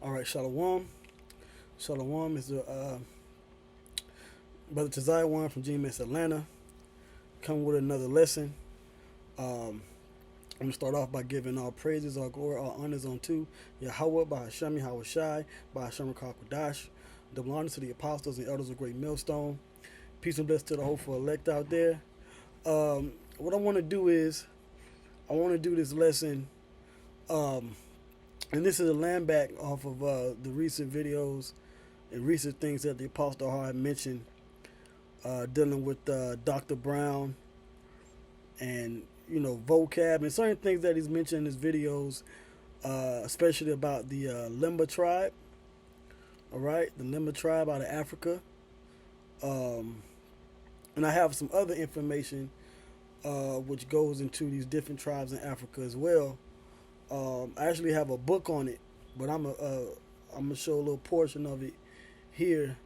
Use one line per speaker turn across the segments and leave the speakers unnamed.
All right, Shalom. Shalom is the Brother Tazai one from GMS Atlanta. Come with another lesson. I'm going to start off by giving all praises, all glory, all honors unto Yahweh, by Hashem, Yahweh Shai, by Hashem Kakwadash. Double honors to the apostles and elders of Great Millstone. Peace and blessings to the hopeful elect out there. What I want to do is, I want to do this lesson, and this is a land back off of the recent videos and recent things that the Apostle had mentioned, dealing with Dr. Brown and vocab and certain things that he's mentioned in his videos, especially about the Lemba tribe. All right, the Lemba tribe out of Africa. And I have some other information which goes into these different tribes in Africa as well. I actually have a book on it, but I'm gonna show a little portion of it here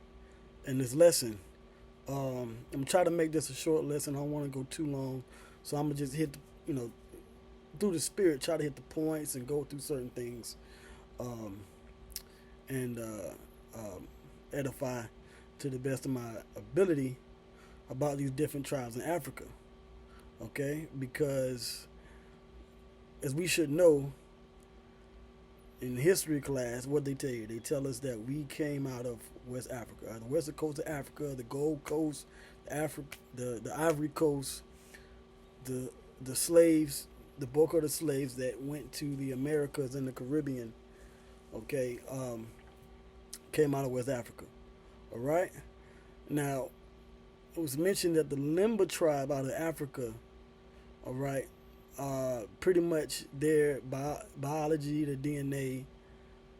in this lesson. I'm gonna try to make this a short lesson. I don't want to go too long, so I'm gonna just hit through the spirit, try to hit the points and go through certain things, and edify to the best of my ability about these different tribes in Africa. Okay, because as we should know in history class, what they tell you, they tell us that we came out of West Africa, the western coast of Africa, the Gold Coast, the Ivory Coast, the slaves, the bulk of the slaves that went to the Americas and the Caribbean, okay, came out of West Africa. All right. Now, it was mentioned that the Lemba tribe out of Africa, all right, pretty much their biology, their DNA,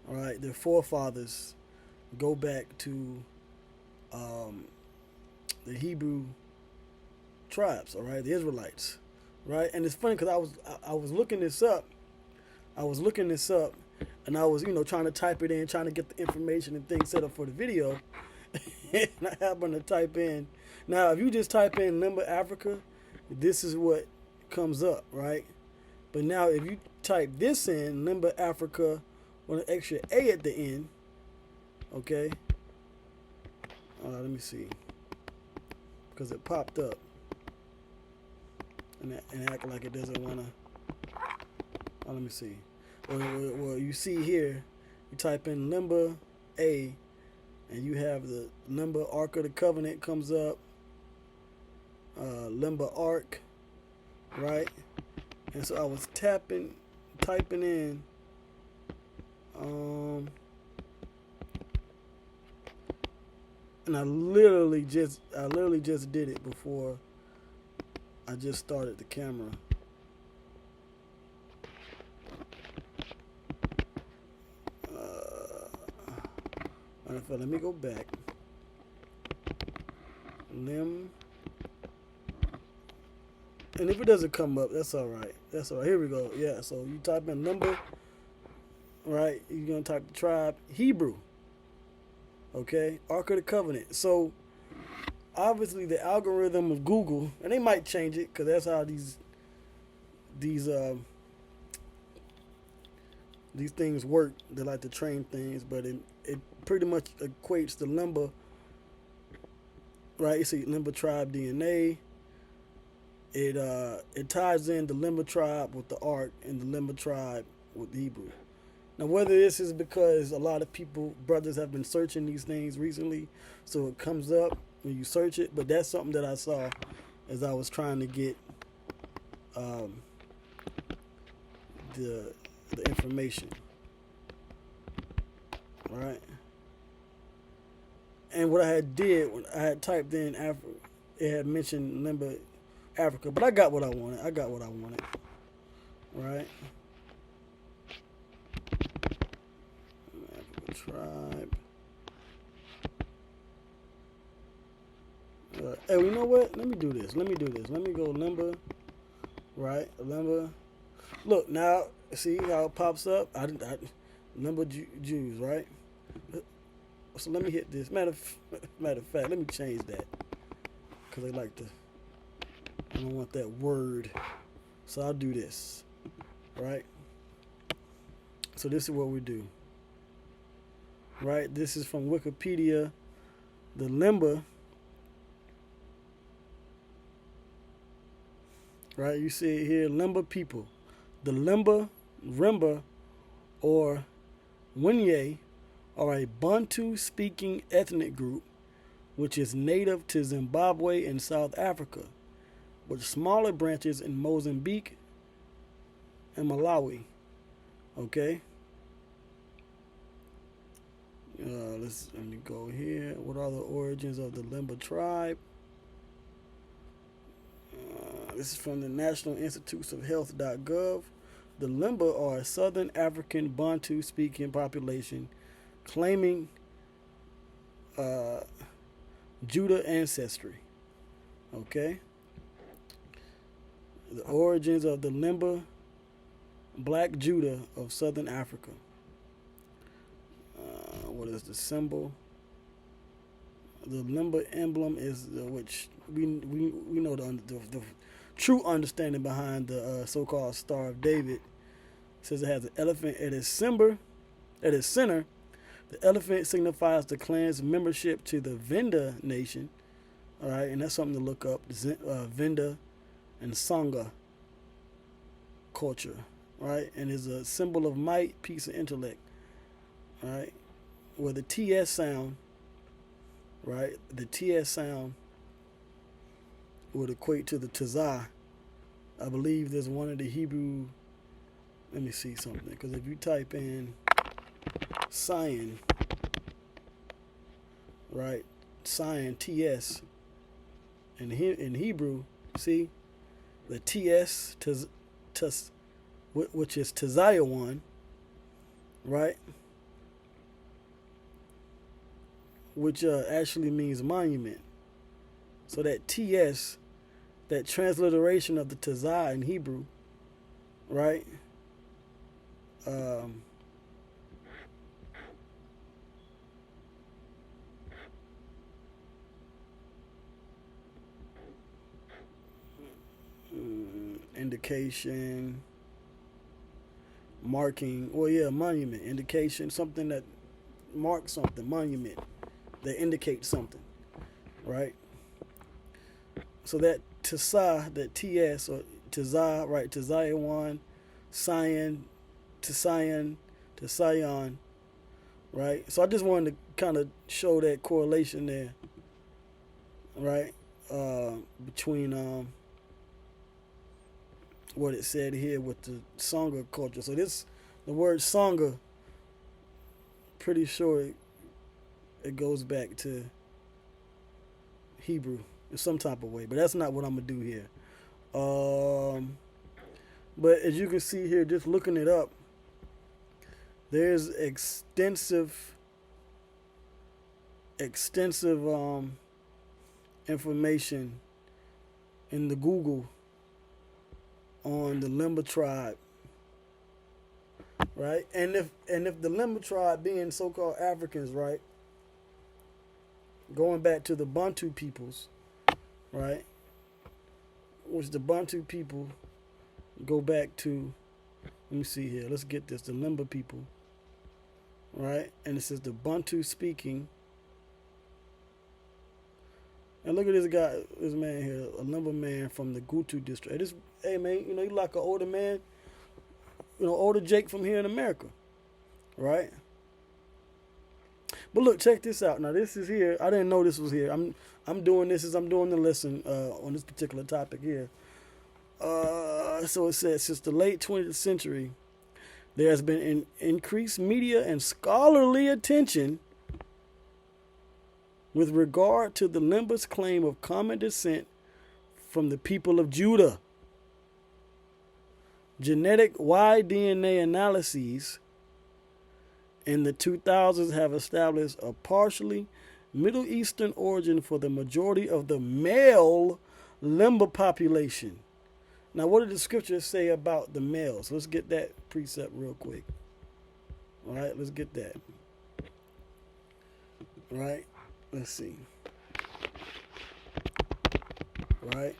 all right, their forefathers go back to the Hebrew tribes, all right, the Israelites, right? And it's funny because I was looking this up, and I was trying to type it in, trying to get the information and things set up for the video, and I happened to type in. Now, if you just type in Lemba Africa, this is what comes up, right? But now, if you type this in, Lemba Africa, with an extra A at the end, okay? Let me see, because it popped up, and act like it doesn't want to. Let me see. Well, you see here, you type in Lemba A, and you have the Lemba Ark of the Covenant comes up. Lemba Ark, right? And so I was typing in, and I literally just did it before I just started the camera. Let me go back. And if it doesn't come up, that's all right. Here we go. Yeah, so you type in number, right? You're going to type the tribe, Hebrew. Okay? Ark of the Covenant. So, obviously, the algorithm of Google, and they might change it, because that's how these things work. They like to train things, but it pretty much equates to Lemba, right? You see Lemba tribe DNA. It ties in the Lemba tribe with the Ark and the Lemba tribe with the Hebrew. Now, whether this is because a lot of brothers have been searching these things recently, so it comes up when you search it, but that's something that I saw as I was trying to get the information. All right. And what I had did when I had typed in Africa, it had mentioned Lemba Africa, but I got what I wanted. Right? Africa tribe. Hey, you know what? Let me do this. Let me go Lemba. Right? Lemba. Look, now, see how it pops up? Lemba Jews, right? So let me hit this. Matter of fact, let me change that. Because I don't want that word. So I'll do this. Right? So this is what we do. right? This is from Wikipedia. The Lemba, right? You see it here, Lemba people. The Lemba, Remba, or Wenye are a Bantu-speaking ethnic group which is native to Zimbabwe and South Africa, with smaller branches in Mozambique and Malawi. Okay. Let me go here. What are the origins of the Lemba tribe? This is from the National Institutes of Health.gov. The Lemba are a Southern African Bantu-speaking population claiming Judah ancestry. Okay. The origins of the Lemba, Black Judah of Southern Africa. What is the symbol? The Lemba emblem is which we know the true understanding behind the so-called Star of David. It says it has an elephant at its center. The elephant signifies the clan's membership to the Venda nation. All right, and that's something to look up. Venda and Sangha culture, right? And is a symbol of might, peace, and intellect, right? Where the TS sound, right? The TS sound would equate to the Tazah. I believe there's one of the Hebrew. Let me see something, because if you type in Sion, right? Sion, TS, in Hebrew, see? The TS, which is Tazaya one, right? Which actually means monument. So that TS, that transliteration of the Tazah in Hebrew, right? Indication, marking, monument, indication, something that marks something, monument, that indicates something, right? So that Tasa, that TS, or Tazah, right, Tazaya 1, Sion, to Sion, right? So I just wanted to kind of show that correlation there, right, between what it said here with the Sangha culture. So the word Sangha, pretty sure it goes back to Hebrew in some type of way, but that's not what I'm gonna do here. But as you can see here, just looking it up, there's extensive information in the Google on the Lemba tribe, right? And if the Lemba tribe being so-called Africans, right, going back to the Bantu peoples, right, which the Bantu people go back to, let me see here, let's get this, the Lemba people, right, and it says the Bantu speaking, and look at this guy, this man here, a Lemba man from the Gutu district. Hey man, you like an older man, older Jake from here in America, right? But look, check this out. Now this is here. I didn't know this was here. I'm doing this as I'm doing the lesson on this particular topic here. So it says, since the late 20th century, there has been an increased media and scholarly attention with regard to the Lemba's claim of common descent from the people of Judah. Genetic Y-DNA analyses in the 2000s have established a partially Middle Eastern origin for the majority of the male Lemba population. Now, what did the scriptures say about the males? Let's get that precept real quick. All right, let's get that. All right, let's see. All right.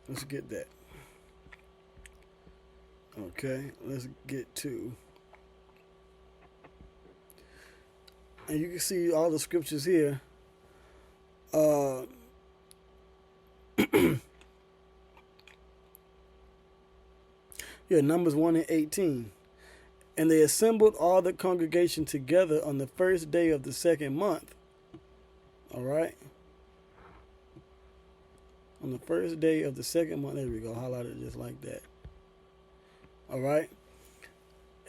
Let's get that. Okay, let's get to. And you can see all the scriptures here. Yeah, Numbers 1 and 18. And they assembled all the congregation together on the first day of the second month. All right. On the first day of the second month. There we go. Highlight it just like that. All right.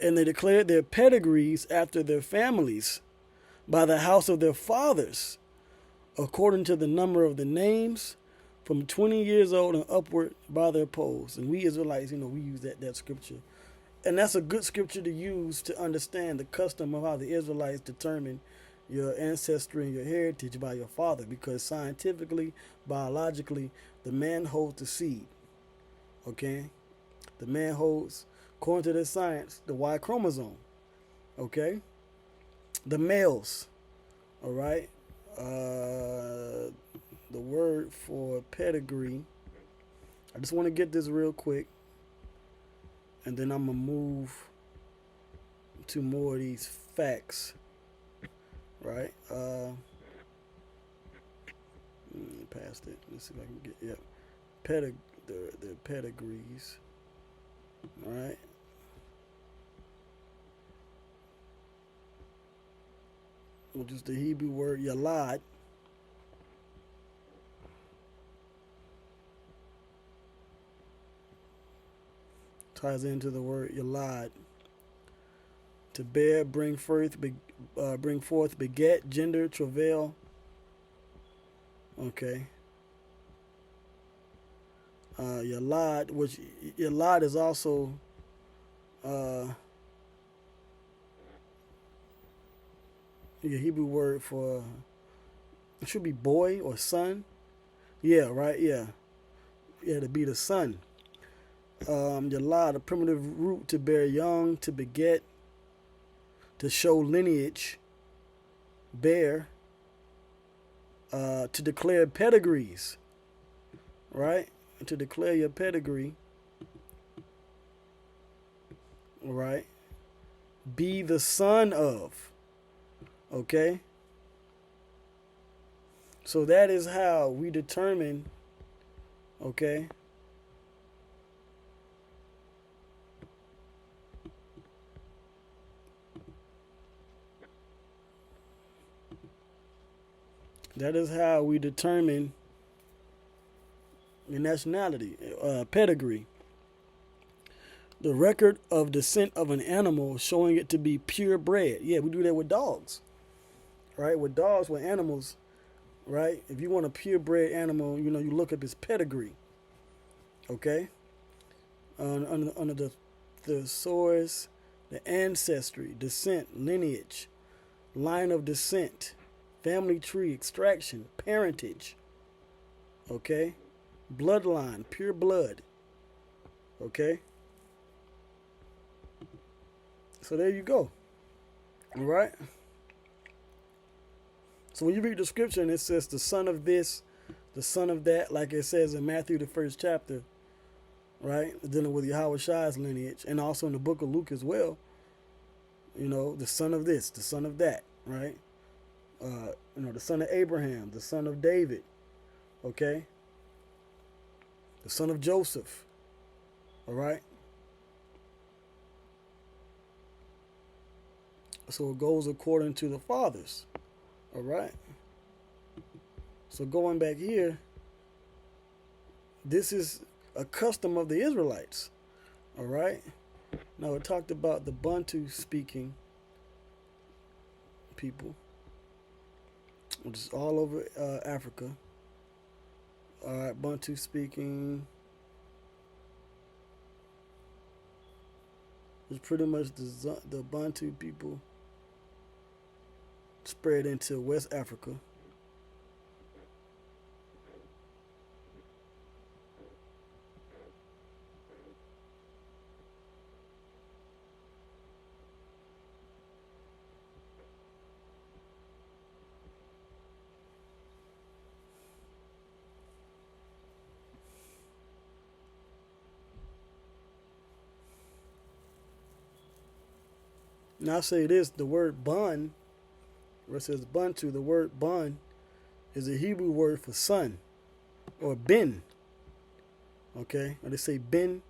And they declared their pedigrees after their families by the house of their fathers, according to the number of the names, from 20 years old and upward by their polls. And we Israelites, we use that scripture. And that's a good scripture to use to understand the custom of how the Israelites determine your ancestry and your heritage by your father. Because scientifically, biologically, the man holds the seed. Okay? The man holds, according to the science, the Y chromosome. Okay? The males. All right? The word for pedigree. I just want to get this real quick. And then I'm going to move to more of these facts. Right? Past it. Let's see if I can get, yep. The pedigrees. All right? Which is the Hebrew word yalad. Ties into the word yalad. To bear, bring forth, beget, gender, travail. Okay. Yalad, which yalad is also your Hebrew word for, it should be boy or son. Yeah, right, yeah. Yeah, to be the son. Yalad, a primitive root to bear young, to beget, to show lineage, bear, to declare pedigrees, right? To declare your pedigree, right? Be the son of, okay? So that is how we determine, okay? That is how we determine your nationality, pedigree. The record of descent of an animal showing it to be purebred. Yeah, we do that with dogs, right? With dogs, with animals, right? If you want a purebred animal, you look up his pedigree, okay? Under the thesaurus, the ancestry, descent, lineage, line of descent, family tree, extraction, parentage, okay? Bloodline, pure blood, okay? So there you go, all right? So when you read the scripture and it says the son of this, the son of that, like it says in Matthew, the first chapter, right? Dealing with Yahweh Shai's lineage, and also in the book of Luke as well, the son of this, the son of that, right? The son of Abraham, the son of David, okay? The son of Joseph, all right? So it goes according to the fathers, all right? So going back here, this is a custom of the Israelites, all right? Now it talked about the Bantu speaking people, which is all over Africa. All right, Bantu speaking is pretty much the Bantu people spread into West Africa. Now I say this: the word bun, where it says buntu, the word bun is a Hebrew word for son or bin. Okay, or they say bin,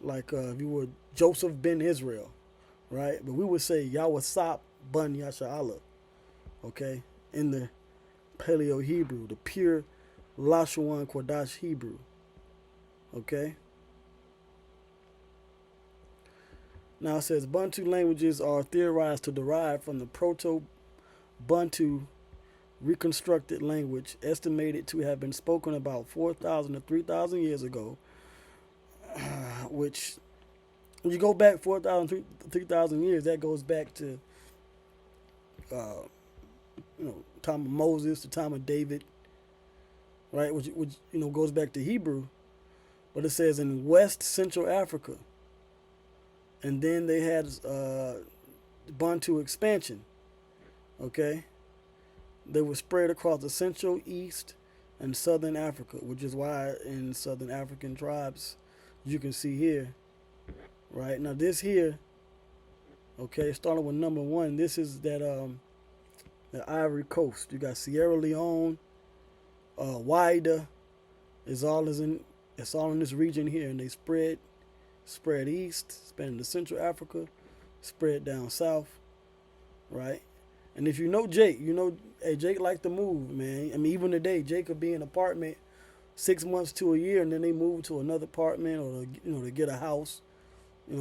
like if you were Joseph ben Israel, right? But we would say Yawasap bun Yasha'Allah. Okay, in the Paleo Hebrew, the pure Lashawan Kodash Hebrew. Okay. Now it says Bantu languages are theorized to derive from the Proto-Bantu reconstructed language estimated to have been spoken about 4,000 to 3,000 years ago, which, when you go back 4,000, 3,000 years, that goes back to, time of Moses, the time of David, right? Which goes back to Hebrew, but it says in West Central Africa. And then they had Bantu expansion. Okay, they were spread across the Central, East, and Southern Africa, which is why in Southern African tribes, you can see here, right now this here. Okay, starting with number 1. This is that the Ivory Coast. You got Sierra Leone, Wida. It's all in this region here, and they spread east, spread into Central Africa, spread down south, right? And if you know Jake, hey, Jake like to move, man. I mean, even today, Jake could be in an apartment 6 months to a year, and then they move to another apartment or to get a house.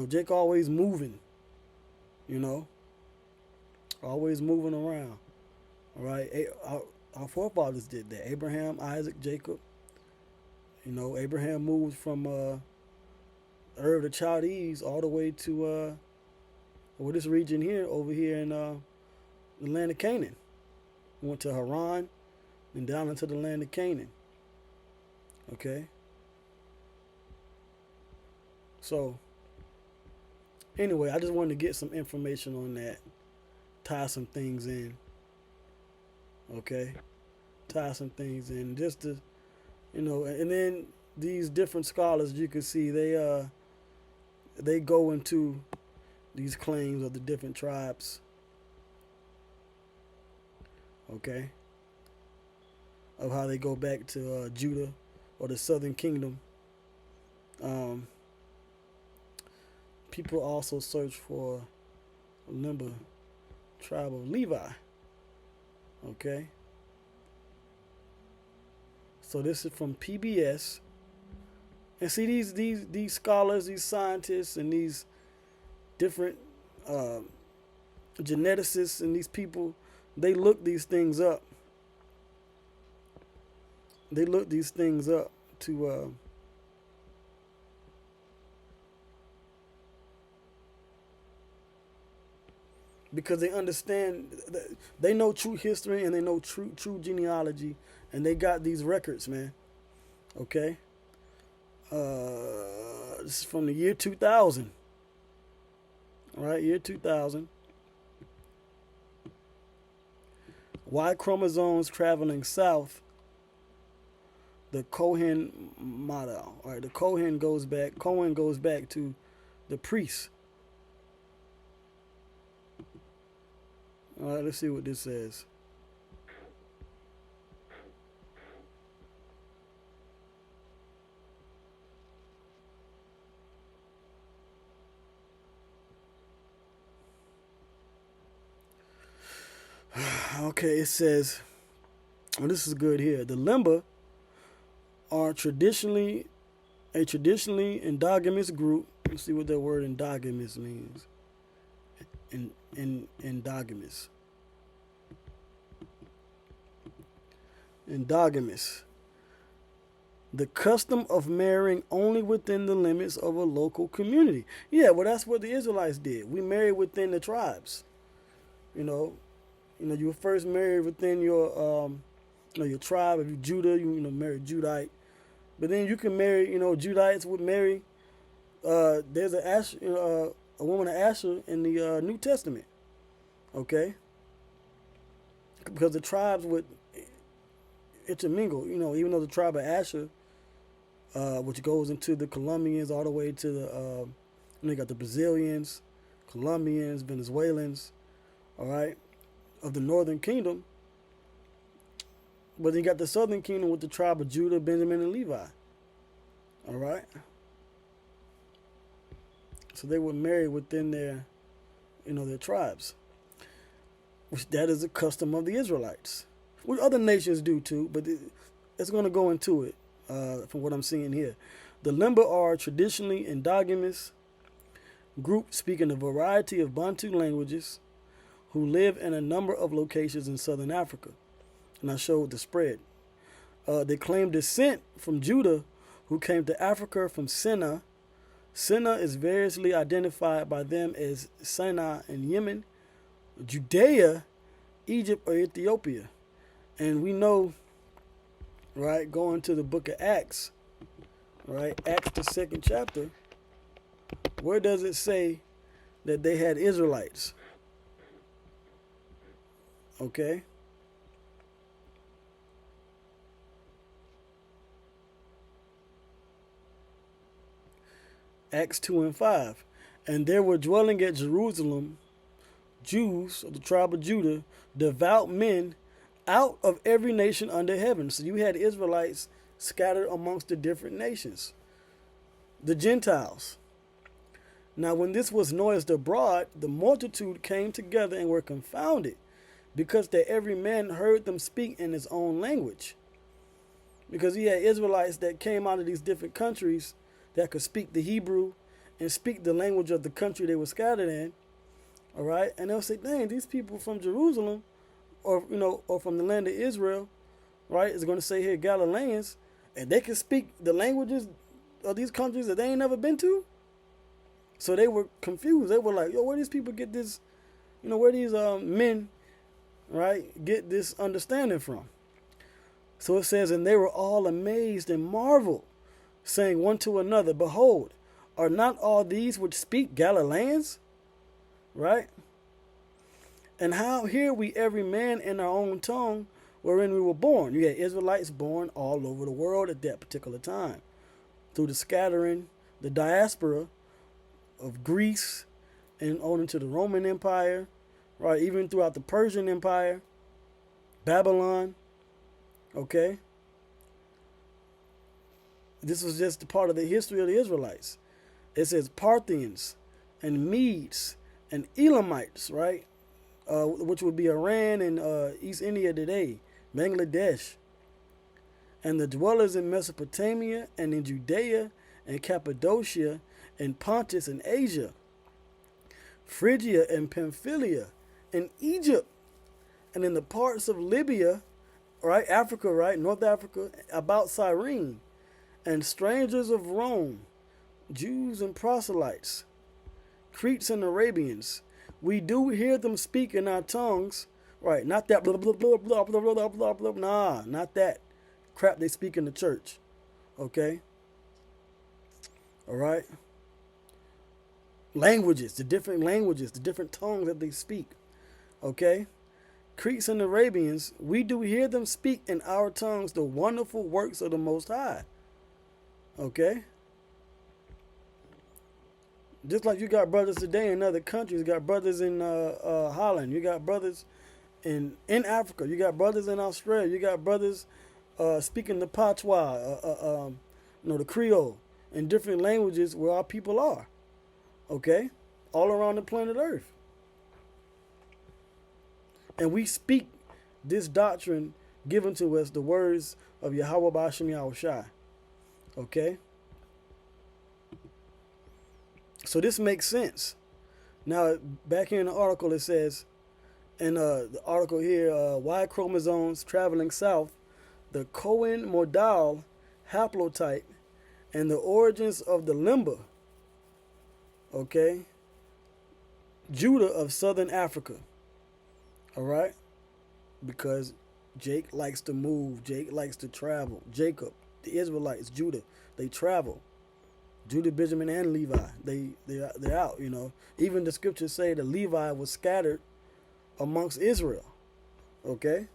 Jake always moving. Always moving around. All right, our forefathers did that. Abraham, Isaac, Jacob. Abraham moved from Ur of the Chaldees all the way to this region here, over here in the land of Canaan. Went to Haran and down into the land of Canaan. Okay. So anyway, I just wanted to get some information on that, tie some things in. Okay, tie some things in, just to, and then these different scholars, you can see they go into these claims of the different tribes. Okay, of how they go back to Judah or the Southern Kingdom. People also search for Lemba, tribe of Levi. Okay, so this is from PBS. And see, these scholars, these scientists, and these different geneticists and these people, they look these things up. They look these things up to because they understand, they know true history and they know true genealogy, and they got these records, man. Okay. This is from the year 2000. All right, year 2000. Y chromosomes traveling south. The Cohen model. All right, the Cohen goes back to the priests. All right, let's see what this says. Okay, it says, this is good here. The Lemba are traditionally endogamous group. Let's see what that word endogamous means. Endogamous. Endogamous. The custom of marrying only within the limits of a local community. Yeah, well, that's what the Israelites did. We married within the tribes. You were first married within your tribe. If you're Judah, you marry Judite. But then you can marry, Judites would marry. There's a woman of Asher in the New Testament. Okay. Because the tribes would intermingle. Even though the tribe of Asher, which goes into the Colombians all the way to the, you got the Brazilians, Colombians, Venezuelans, all right, of the northern kingdom. But then you got the southern kingdom with the tribe of Judah, Benjamin, and Levi. All right. So they were married within their, their tribes. Which that is a custom of the Israelites. Which other nations do too, but it's going to go into it from what I'm seeing here. The Lemba are traditionally endogamous group speaking a variety of Bantu languages who live in a number of locations in southern Africa. And I showed the spread. They claim descent from Judah, who came to Africa from Sinai. Sinai is variously identified by them as Sinai in Yemen, Judea, Egypt, or Ethiopia. And we know, right, going to the book of Acts, right, Acts the 2nd chapter, where does it say that they had Israelites? Okay. Acts 2 and 5. And there were dwelling at Jerusalem Jews of the tribe of Judah, devout men out of every nation under heaven. So you had Israelites scattered amongst the different nations. The Gentiles. Now when this was noised abroad, the multitude came together and were confounded, because that every man heard them speak in his own language. Because you had Israelites that came out of these different countries that could speak the Hebrew and speak the language of the country they were scattered in. All right. And they'll say, dang, these people from Jerusalem or from the land of Israel, right, is going to say here Galileans, and they can speak the languages of these countries that they ain't never been to. So they were confused. They were like, yo, where these people get this, where these men, right, get this understanding from? So it says, and they were all amazed and marveled, saying one to another, behold, are not all these which speak Galileans? Right? And how hear we every man in our own tongue wherein we were born? You had Israelites born all over the world at that particular time, through the scattering, the diaspora of Greece and on into the Roman Empire, right? Even throughout the Persian Empire, Babylon. Okay? This was just a part of the history of the Israelites. It says Parthians and Medes and Elamites, right? Which would be Iran and East India today, Bangladesh. And the dwellers in Mesopotamia and in Judea and Cappadocia and Pontus and Asia, Phrygia and Pamphylia and Egypt, and in the parts of Libya, right, Africa, right, North Africa, about Cyrene, and strangers of Rome, Jews and proselytes, Cretes and Arabians. We do hear them speak in our tongues, right? Not that blah blah blah blah blah blah blah blah. Nah, not that crap they speak in the church. Okay. All right. Languages, the different tongues that they speak. Okay. Cretes and Arabians, we do hear them speak in our tongues the wonderful works of the Most High. Okay. Just like you got brothers today in other countries, you got brothers in Holland, you got brothers in Africa, you got brothers in Australia, you got brothers speaking the patois, the Creole, in different languages where our people are. Okay, all around the planet Earth, and we speak this doctrine given to us, the words of Yahweh B'Hashem Yahushai. Okay. So this makes sense. Now, back here in the article, it says, in the article here, Y chromosomes traveling south, the Cohen modal haplotype, and the origins of the Lemba, okay, Judah of southern Africa, all right, because Jake likes to move, Jake likes to travel. Jacob, the Israelites, Judah, they travel. Judah, Benjamin, and Levi, they're out, Even the scriptures say that Levi was scattered amongst Israel. Okay?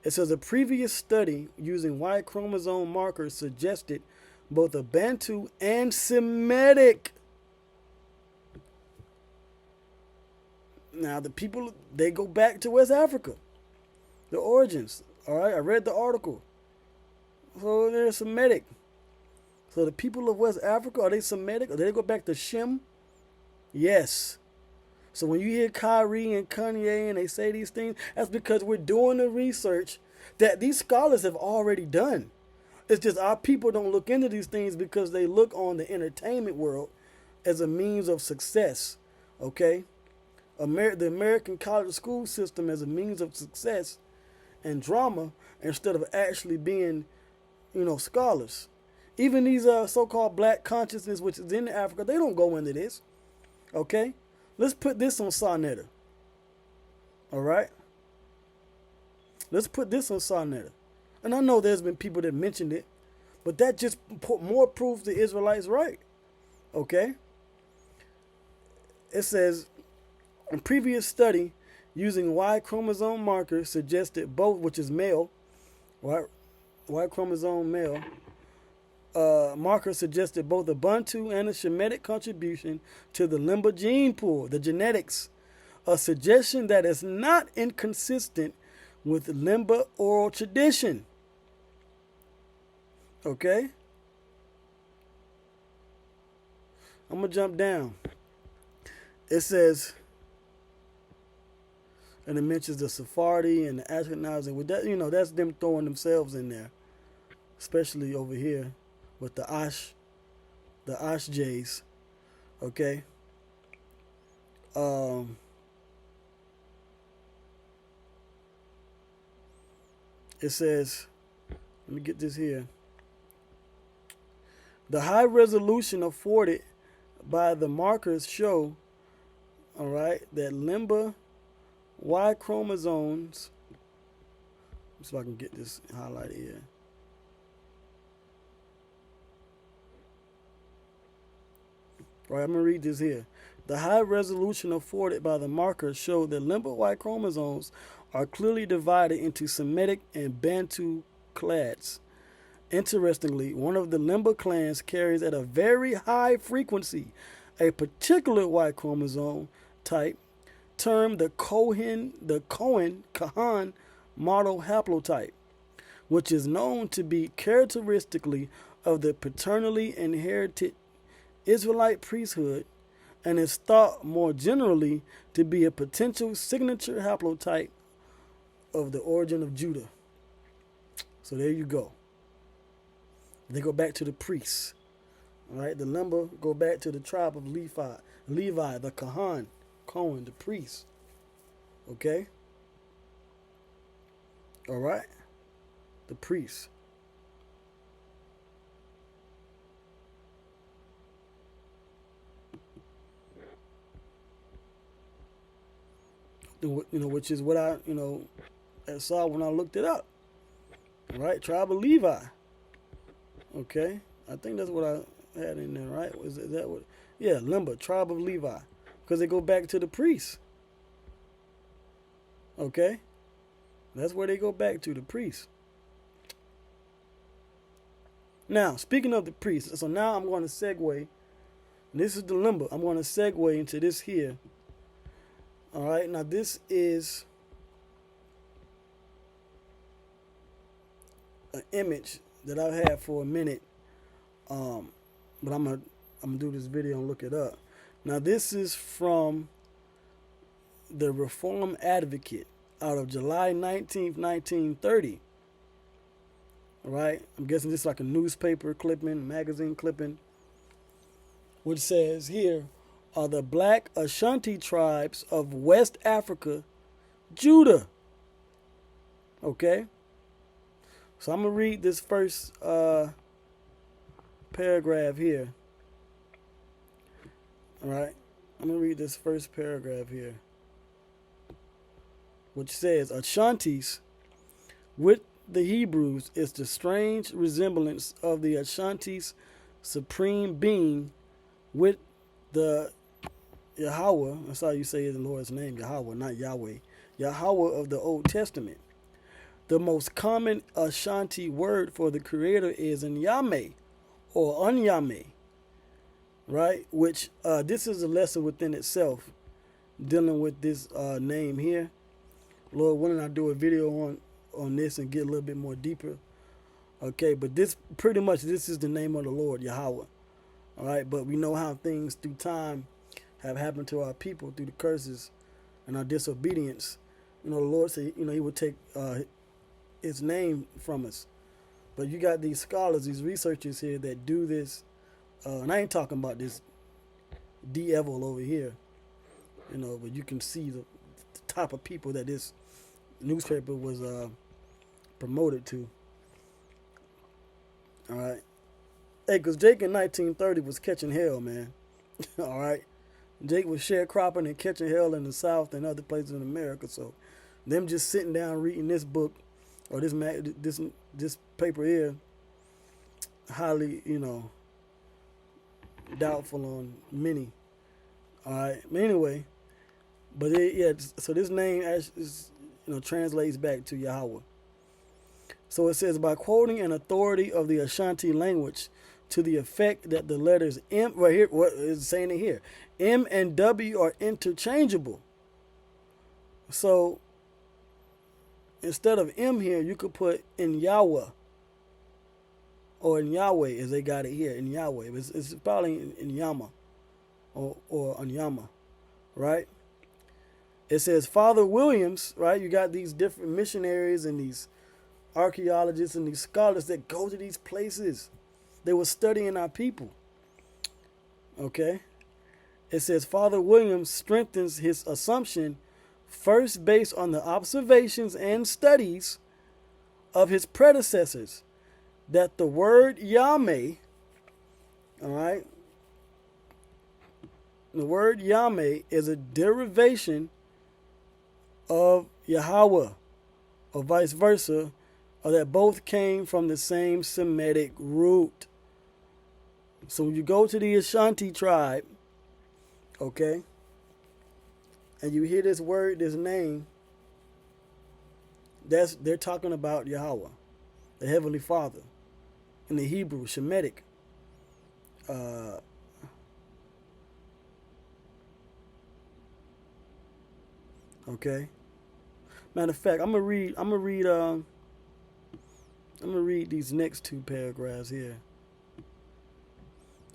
It says a previous study using Y chromosome markers suggested both a Bantu and Semitic. Now the people, they go back to West Africa, the origins. All right, I read the article. So they're Semitic. So the people of West Africa, are they Semitic? Or do they go back to Shem? Yes. So when you hear Kyrie and Kanye and they say these things, that's because we're doing the research that these scholars have already done. It's just our people don't look into these things because they look on the entertainment world as a means of success. Okay? The American college school system as a means of success and drama instead of actually being, scholars. Even these so-called black consciousness, which is in Africa, they don't go into this. Okay? Let's put this on Sonetta. All right? Let's put this on Sonetta. And I know there's been people that mentioned it, but that just more proves the Israelites right. Okay? It says, a previous study using Y chromosome markers suggested both, which is male, right? Y chromosome male, marker suggested both a Bantu and a Shemitic contribution to the Lemba gene pool, the genetics, a suggestion that is not inconsistent with Lemba oral tradition. Okay? I'm going to jump down. It says, and it mentions the Sephardi and the Ashkenazi. With that, that's them throwing themselves in there, especially over here with the Ashjays. Okay. It says, let me get this here. The high resolution afforded by the markers show, all right, that Lemba Y chromosomes, so I can get this highlighted here. All right, I'm going to read this here. The high resolution afforded by the markers show that Lemba Y chromosomes are clearly divided into Semitic and Bantu clades. Interestingly, one of the Lemba clans carries at a very high frequency a particular Y chromosome type termed the Kahan model haplotype, which is known to be characteristically of the paternally inherited Israelite priesthood and is thought more generally to be a potential signature haplotype of the origin of Judah. So there you go. They go back to the priests. All right, the Lemba go back to the tribe of Levi, the Cohen, the priest. Okay? All right? The priest. Which is what I saw when I looked it up. All right? Tribe of Levi. Okay? I think that's what I had in there, right? Is that what? Yeah, Lemba, tribe of Levi. Because they go back to the priests. Okay? That's where they go back to, the priests. Now, speaking of the priests, so now I'm going to segue. This is the Lemba. I'm going to segue into this here. All right, now this is an image that I've had for a minute. But I'm gonna do this video and look it up. Now this is from the Reform Advocate out of July 19th, 1930. All right, I'm guessing this is like a newspaper clipping, magazine clipping, which says here are the black Ashanti tribes of West Africa, Judah. Okay, so I'm gonna read this first paragraph here. All right, I'm gonna read this first paragraph here, which says Ashantis with the Hebrews is the strange resemblance of the Ashanti's supreme being with the Yahweh. That's how you say the Lord's name, Yahweh, not Yahweh. Yahweh of the Old Testament. The most common Ashanti word for the creator is Nyame or Unyame, right? Which this is a lesson within itself, dealing with this name here. Lord willing, I do a video on this and get a little bit more deeper. Okay, but this pretty much this is the name of the Lord, Yahweh. All right, but we know how things through time have happened to our people through the curses and our disobedience. The Lord said, He would take His name from us. But you got these scholars, these researchers here that do this, and I ain't talking about this devil over here, but you can see the type of people that this newspaper was promoted to. All right. Hey, because Jake in 1930 was catching hell, man. All right. Jake was sharecropping and catching hell in the South and other places in America. So them just sitting down reading this book or this paper here, highly, doubtful on many. All right. But anyway, so this name is, translates back to Yahweh. So it says, by quoting an authority of the Ashanti language to the effect that the letters M, right here, what is saying it here, M and W are interchangeable. So instead of M here, you could put in Yahweh or in Yahweh, as they got it here, in Yahweh. It's probably in Yama or Anyama, right? It says Father Williams, right? You got these different missionaries and these archaeologists and these scholars that go to these places. They were studying our people. Okay? It says Father Williams strengthens his assumption first based on the observations and studies of his predecessors that the word Yahweh, all right, the word Yahweh is a derivation of Yahweh or vice versa, or that both came from the same Semitic root. So when you go to the Ashanti tribe, okay, and you hear this word, this name, they're talking about Yahweh, the Heavenly Father, in the Hebrew, Shemitic. Okay. Matter of fact, I'm gonna read these next two paragraphs here,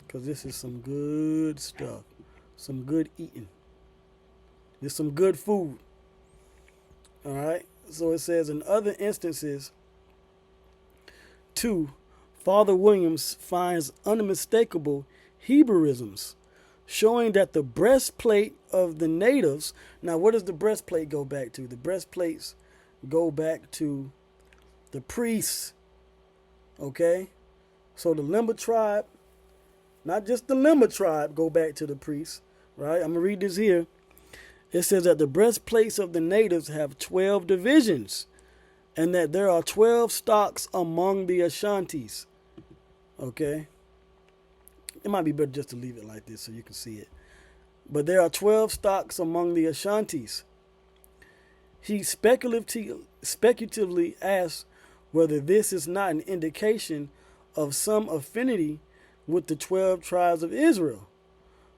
because this is some good stuff, some good eating. There's some good food. All right. So it says, in other instances, too, Father Williams finds unmistakable Hebrewisms, showing that the breastplate of the natives. Now, what does the breastplate go back to? The breastplates go back to the priests. Okay? So the Lemba tribe, not just the Lemba tribe, go back to the priests. Right? I'm going to read this here. It says that the breastplates of the natives have 12 divisions, and that there are 12 stocks among the Ashantis. Okay? It might be better just to leave it like this so you can see it. But there are 12 stocks among the Ashantis. He speculatively asks whether this is not an indication of some affinity with the 12 tribes of Israel,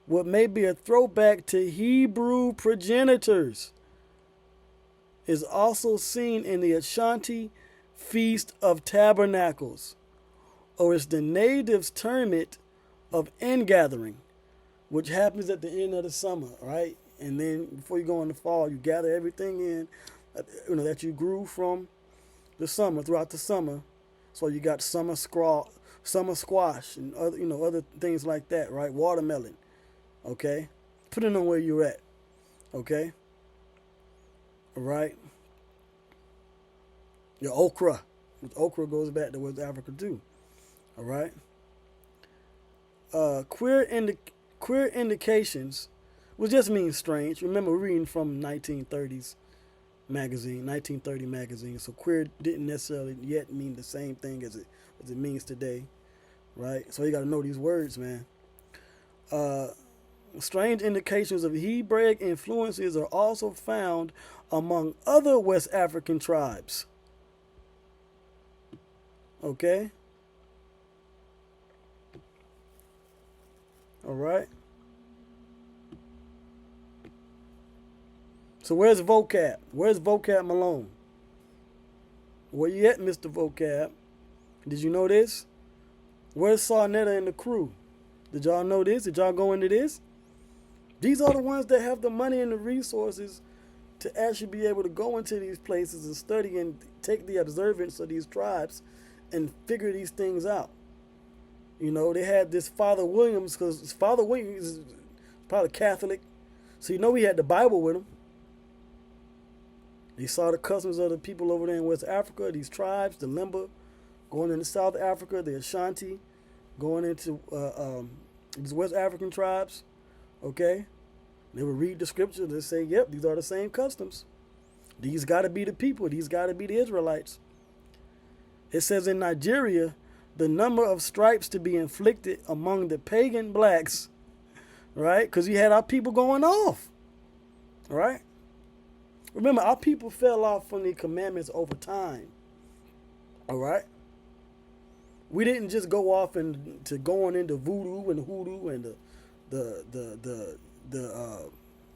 what may be a throwback to Hebrew progenitors, is also seen in the Ashanti Feast of Tabernacles, or as the natives term it, of ingathering, which happens at the end of the summer, right? And then before you go in the fall, you gather everything in, that you grew from the summer, throughout the summer. So you got summer squash, and other things like that, right? Watermelon, okay? Depending on where you're at, okay? All right? Your okra. Okra goes back to West Africa too, all right? Queer indications, which just means strange. Remember, we're reading from 1930s magazine, 1930 magazine. So queer didn't necessarily yet mean the same thing as it means today, right? So you got to know these words, man. Strange indications of Hebraic influences are also found among other West African tribes. Okay? All right? So where's vocab? Where's vocab Malone? Where you at, Mr. Vocab? Did you know this? Where's Sarnetta and the crew? Did y'all know this? Did y'all go into this? These are the ones that have the money and the resources to actually be able to go into these places and study and take the observance of these tribes and figure these things out. You know, they had this Father Williams, because Father Williams is probably Catholic, so you know he had the Bible with him. He saw the customs of the people over there in West Africa, these tribes, the Lemba, going into South Africa, the Ashanti, going into these West African tribes, okay? They would read the scriptures and say, yep, these are the same customs. These got to be the people. These got to be the Israelites. It says in Nigeria, the number of stripes to be inflicted among the pagan blacks, right? Because you had our people going off, right? Remember, our people fell off from the commandments over time, all right? We didn't just go off and to going into voodoo and hoodoo and the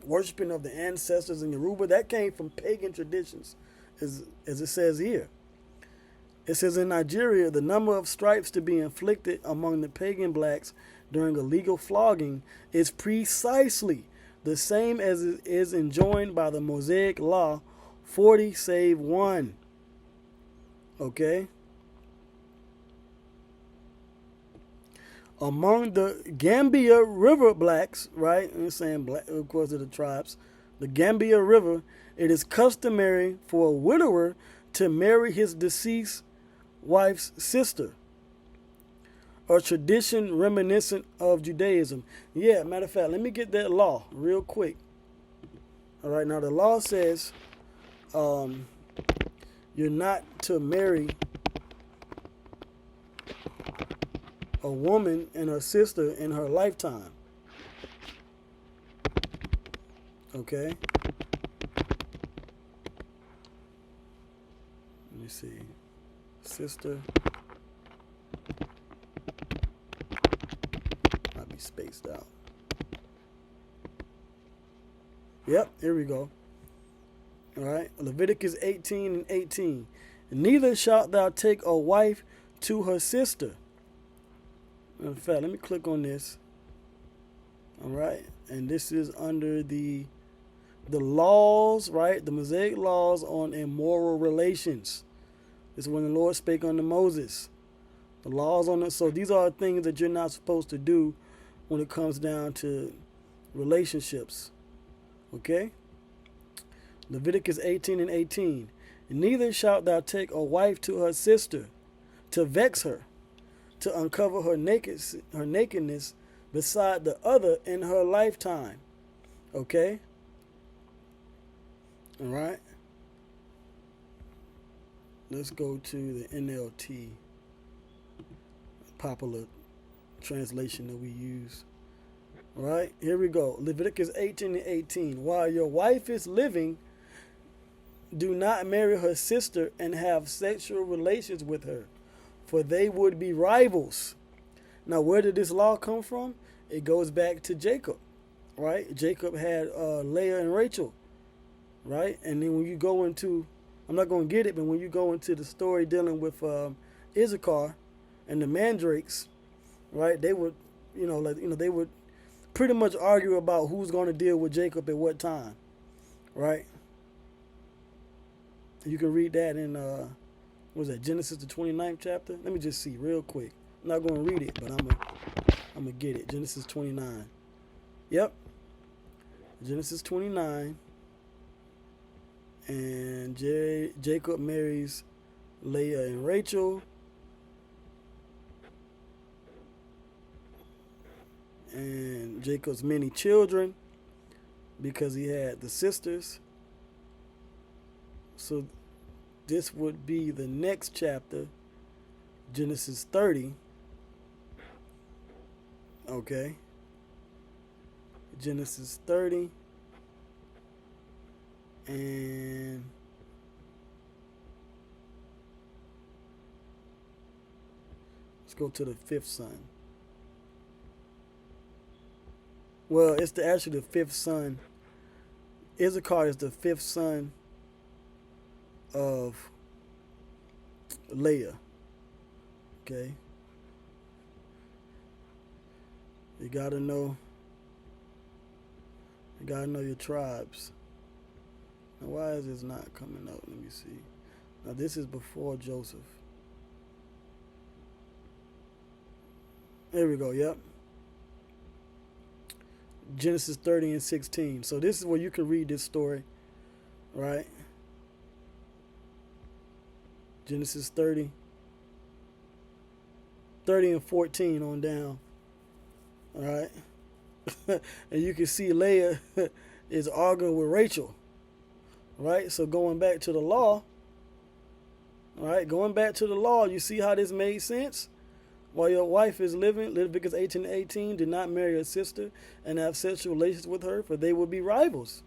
worshiping of the ancestors in Yoruba. That came from pagan traditions, as it says here. It says in Nigeria, the number of stripes to be inflicted among the pagan blacks during a legal flogging is precisely the same as it is enjoined by the Mosaic Law, 40 save 1. Okay? Among the Gambia River blacks, right? I'm saying black, of course, of the tribes. The Gambia River, it is customary for a widower to marry his deceased wife's sister, a tradition reminiscent of Judaism. Yeah, matter of fact, let me get that law real quick. All right, now the law says you're not to marry a woman and her sister in her lifetime. Okay? Let me see. Sister. Might be spaced out. Yep, here we go. All right. Leviticus 18 and 18. Neither shalt thou take a wife to her sister. In fact, let me click on this. All right. And this is under the laws, right? The Mosaic laws on immoral relations. This is when the Lord spake unto Moses. The laws on it. So these are things that you're not supposed to do when it comes down to relationships. Okay? Leviticus 18 and 18. Neither shalt thou take a wife to her sister to vex her, to uncover her nakedness beside the other in her lifetime. Okay? All right? Let's go to the NLT, popular translation that we use. All right, here we go. Leviticus 18 and 18. While your wife is living, do not marry her sister and have sexual relations with her, for they would be rivals. Now, where did this law come from? It goes back to Jacob, right? Jacob had Leah and Rachel, right? And then when you go into, I'm not going to get it, but when you go into the story dealing with Issachar and the mandrakes, right? They would, they would pretty much argue about who's going to deal with Jacob at what time, right? You can read that in, Genesis the 29th chapter? Let me just see real quick. I'm not going to read it, but I'm going to get it. Genesis 29. Yep. Genesis 29. And Jacob marries Leah and Rachel. And Jacob's many children because he had the sisters. So this would be the next chapter, Genesis 30. Okay. Genesis 30. And go to the fifth son. Well, it's actually the fifth son. Issachar is the fifth son of Leah. Okay. You gotta know your tribes. Now, why is this not coming up? Let me see. Now, this is before Joseph. There we go. Yep. Genesis 30 and 16. So this is where you can read this story, right? Genesis 30 and 14 on down. All right. And you can see Leah is arguing with Rachel. Right? So going back to the law, all right, you see how this made sense? While your wife is living, Leviticus 18:18, do not marry a sister and have sexual relations with her, for they will be rivals.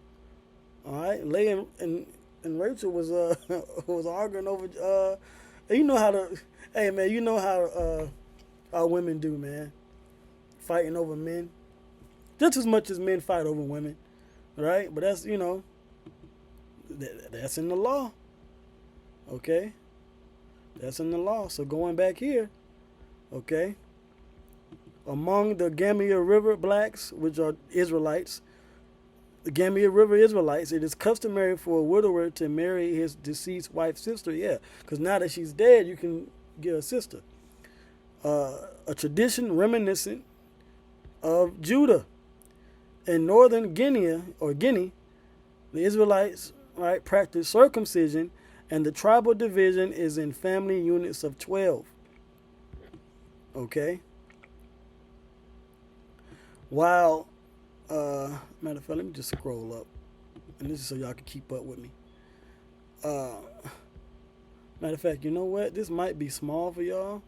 All right, Leah and Rachel was was arguing over. You know how to, hey man, you know how women do, man, fighting over men, just as much as men fight over women, right? But that's that's in the law. Okay, that's in the law. So going back here. Okay. Among the Gambia River blacks, which are Israelites, the Gambia River Israelites, it is customary for a widower to marry his deceased wife's sister. Yeah, because now that she's dead, you can get a sister. A tradition reminiscent of Judah. In northern Guinea, the Israelites, right, practice circumcision, and the tribal division is in family units of 12. Okay. While, matter of fact, let me just scroll up, and this is so y'all can keep up with me. Matter of fact, you know what? This might be small for y'all.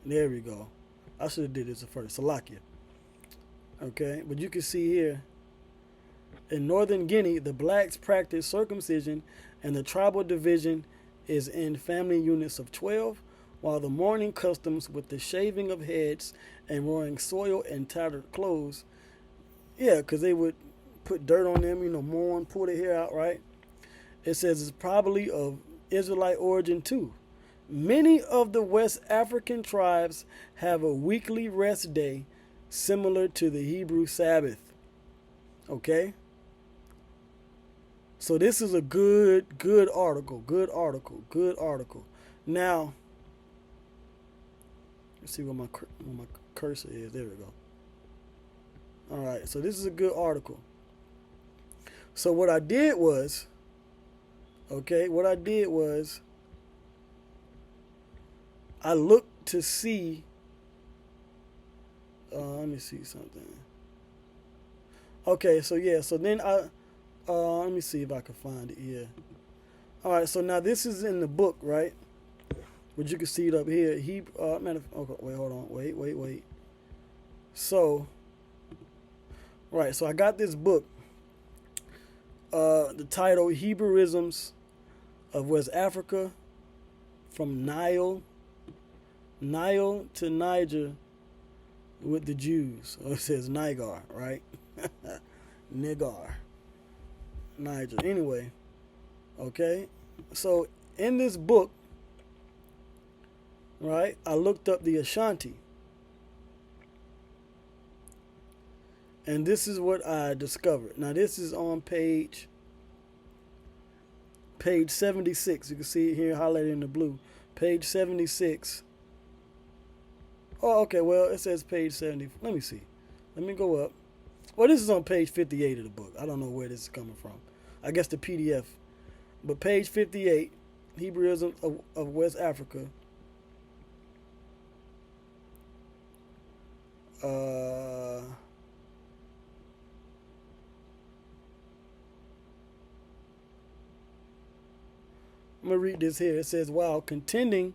There we go. I should have did this first. Salakia. Okay, but you can see here. In northern Guinea, the blacks practice circumcision, and the tribal division is in family units of 12, while the mourning customs with the shaving of heads and wearing soiled and tattered clothes, yeah, because they would put dirt on them, mourn, pull their hair out, right? It says it's probably of Israelite origin too. Many of the West African tribes have a weekly rest day similar to the Hebrew Sabbath. Okay? So this is a good article. Good article. Now, let's see where my cursor is. There we go. All right. So this is a good article. So what I did was, I looked to see. Let me see something. Okay. So yeah. So then let me see if I can find it here. All right, so now this is in the book, right? But you can see it up here. Okay, wait, hold on. Wait. So, right, so I got this book. The title, Hebrewisms of West Africa, from Nile to Niger with the Jews. Or it says Nigar, right? Nigar. Niger. Anyway, okay, so in this book, right, I looked up the Ashanti, and this is what I discovered. Now this is on page 76. You can see it here highlighted in the blue. Page 76. Oh, okay, well, it says page 70. Let me see. Let me go up. Well, this is on page 58 of the book. I don't know where this is coming from. I guess the PDF. But page 58, Hebrewism of West Africa. I'm going to read this here. It says, while contending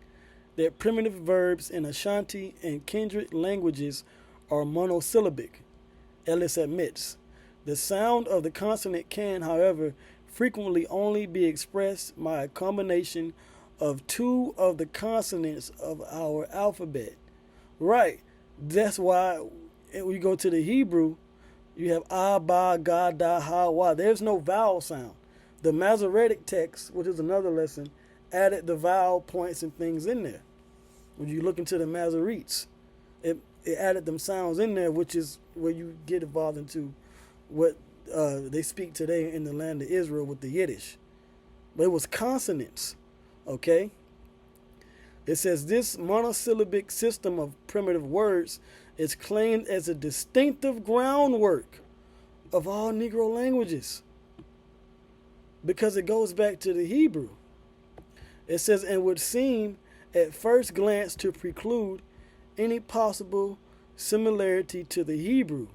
that primitive verbs in Ashanti and kindred languages are monosyllabic, Ellis admits. The sound of the consonant can, however, frequently only be expressed by a combination of two of the consonants of our alphabet. Right. That's why when you go to the Hebrew, you have Abba, Gada, Hawa. There's no vowel sound. The Masoretic text, which is another lesson, added the vowel points and things in there. When you look into the Masoretes, it added them sounds in there, which is where you get involved into what they speak today in the land of Israel with the Yiddish. But it was consonants, okay? It says this monosyllabic system of primitive words is claimed as a distinctive groundwork of all Negro languages because it goes back to the Hebrew. It says, and would seem at first glance to preclude any possible similarity to the Hebrew,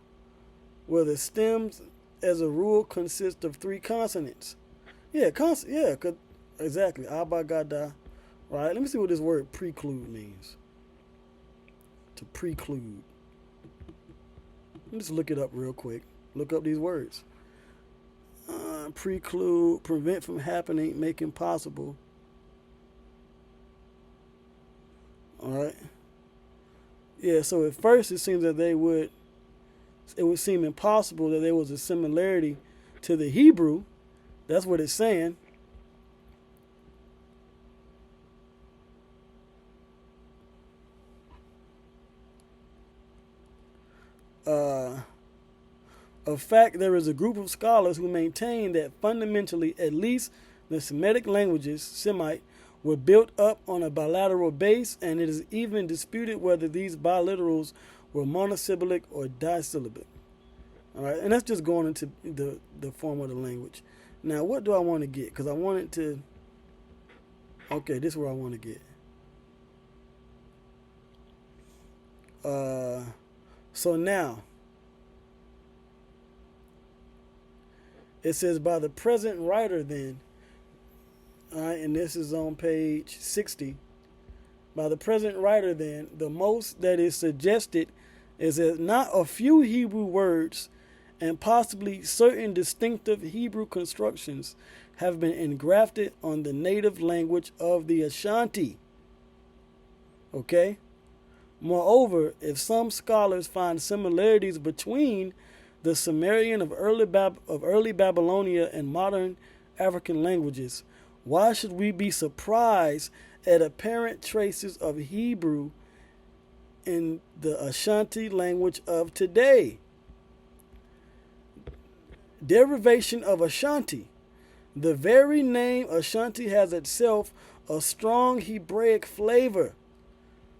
where the stems as a rule consist of three consonants. Exactly. Abba, Gada. Right? Let me see what this word preclude means. To preclude. Let me just look it up real quick. Look up these words. Preclude, prevent from happening, make impossible. Alright. Yeah, so at first it seems that it would seem impossible that there was a similarity to the Hebrew. That's what it's saying. Of fact, there is a group of scholars who maintain that fundamentally, at least the Semitic languages, Semite, were built up on a bilateral base, and it is even disputed whether these biliterals were monosyllabic or disyllabic. All right, and that's just going into the form of the language. Now, what do I want to get? Because I want it to... Okay, this is where I want to get. So now, it says, by the present writer then, all right, and this is on page 60. By the present writer then, the most that is suggested is that not a few Hebrew words and possibly certain distinctive Hebrew constructions have been engrafted on the native language of the Ashanti. Okay? Moreover, if some scholars find similarities between the Sumerian of early Babylonia and modern African languages, why should we be surprised at apparent traces of Hebrew in the Ashanti language of today? Derivation of Ashanti. The very name Ashanti has itself a strong Hebraic flavor.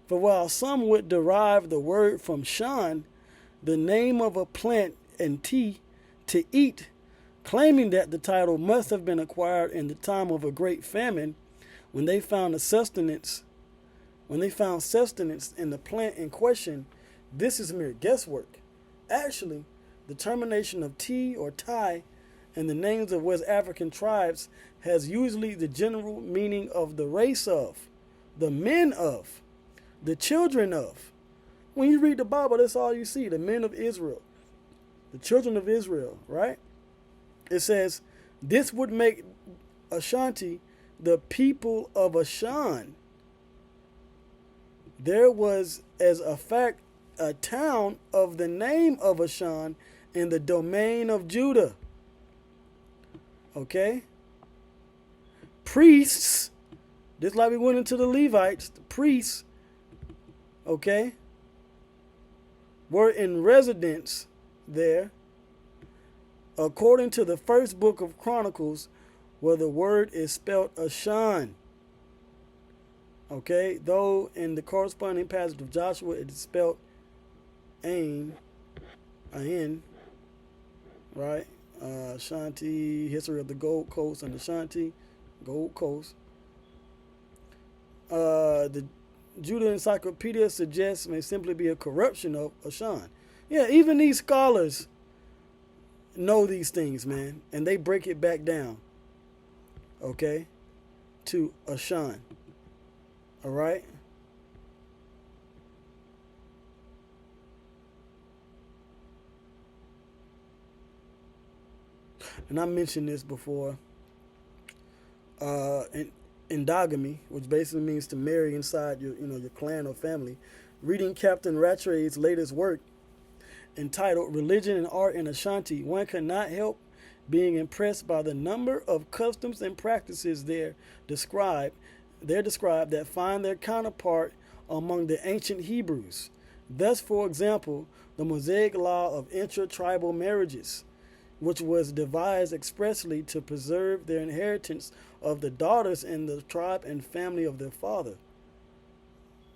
For while some would derive the word from shan, the name of a plant, and tea, to eat, claiming that the title must have been acquired in the time of a great famine, when they found sustenance in the plant in question, this is mere guesswork. Actually, the termination of tea or tie in the names of West African tribes has usually the general meaning of the race of, the men of, the children of. When you read the Bible, that's all you see, the men of Israel, the children of Israel, right? It says, this would make Ashanti the people of Ashan. There was, as a fact, a town of the name of Ashan in the domain of Judah. Okay? Priests, just like we went into the Levites, the priests, okay, were in residence there, according to the first book of Chronicles, where the word is spelled Ashan. Okay, though in the corresponding passage of Joshua it is spelled Ain, right? Ashanti, history of the Gold Coast and Ashanti, Gold Coast. The Judah Encyclopedia suggests may simply be a corruption of Ashan. Yeah, even these scholars know these things, man, and they break it back down, okay, to Ashan. All right? And I mentioned this before. And endogamy, which basically means to marry inside your clan or family. Reading Captain Rattray's latest work entitled Religion and Art in Ashanti, one cannot help being impressed by the number of customs and practices there described that find their counterpart among the ancient Hebrews. Thus, for example, the Mosaic law of intra-tribal marriages, which was devised expressly to preserve their inheritance of the daughters in the tribe and family of their father,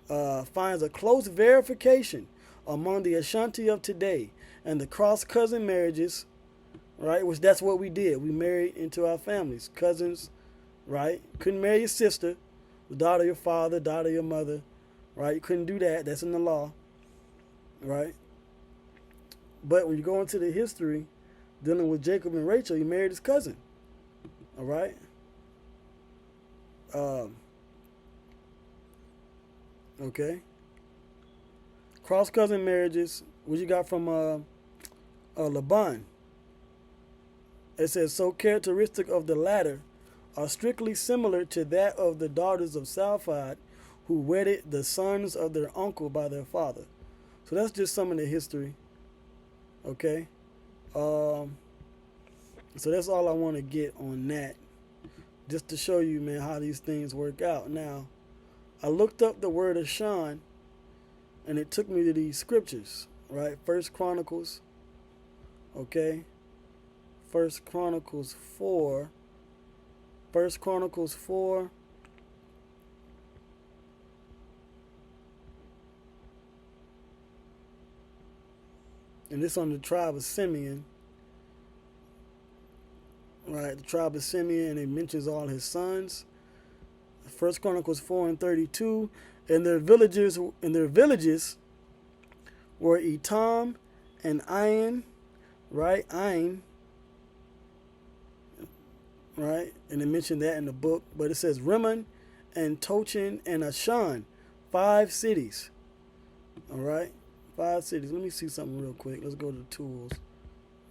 finds a close verification among the Ashanti of today, and the cross-cousin marriages, right, which that's what we did. We married into our families, cousins, right? Couldn't marry your sister, the daughter of your father, daughter of your mother, right? You couldn't do that. That's in the law, right? But when you go into the history, dealing with Jacob and Rachel, he married his cousin, all right? Okay. Cross-cousin marriages, what you got from Laban? It says, so characteristic of the latter are strictly similar to that of the daughters of Salphad, who wedded the sons of their uncle by their father. So that's just some of the history. Okay. So that's all I want to get on that. Just to show you, man, how these things work out. Now, I looked up the word Ashan, and it took me to these scriptures, right? First Chronicles, okay? First Chronicles 4. First Chronicles 4. And this on the tribe of Simeon. Right, the tribe of Simeon, and it mentions all his sons. First Chronicles 4:32. And their villages were Etam and Ain, right? Ain. Right? And it mentioned that in the book. But it says Rimmon and Tochin and Ashan. 5 cities. Alright? 5 cities. Let me see something real quick. Let's go to the tools.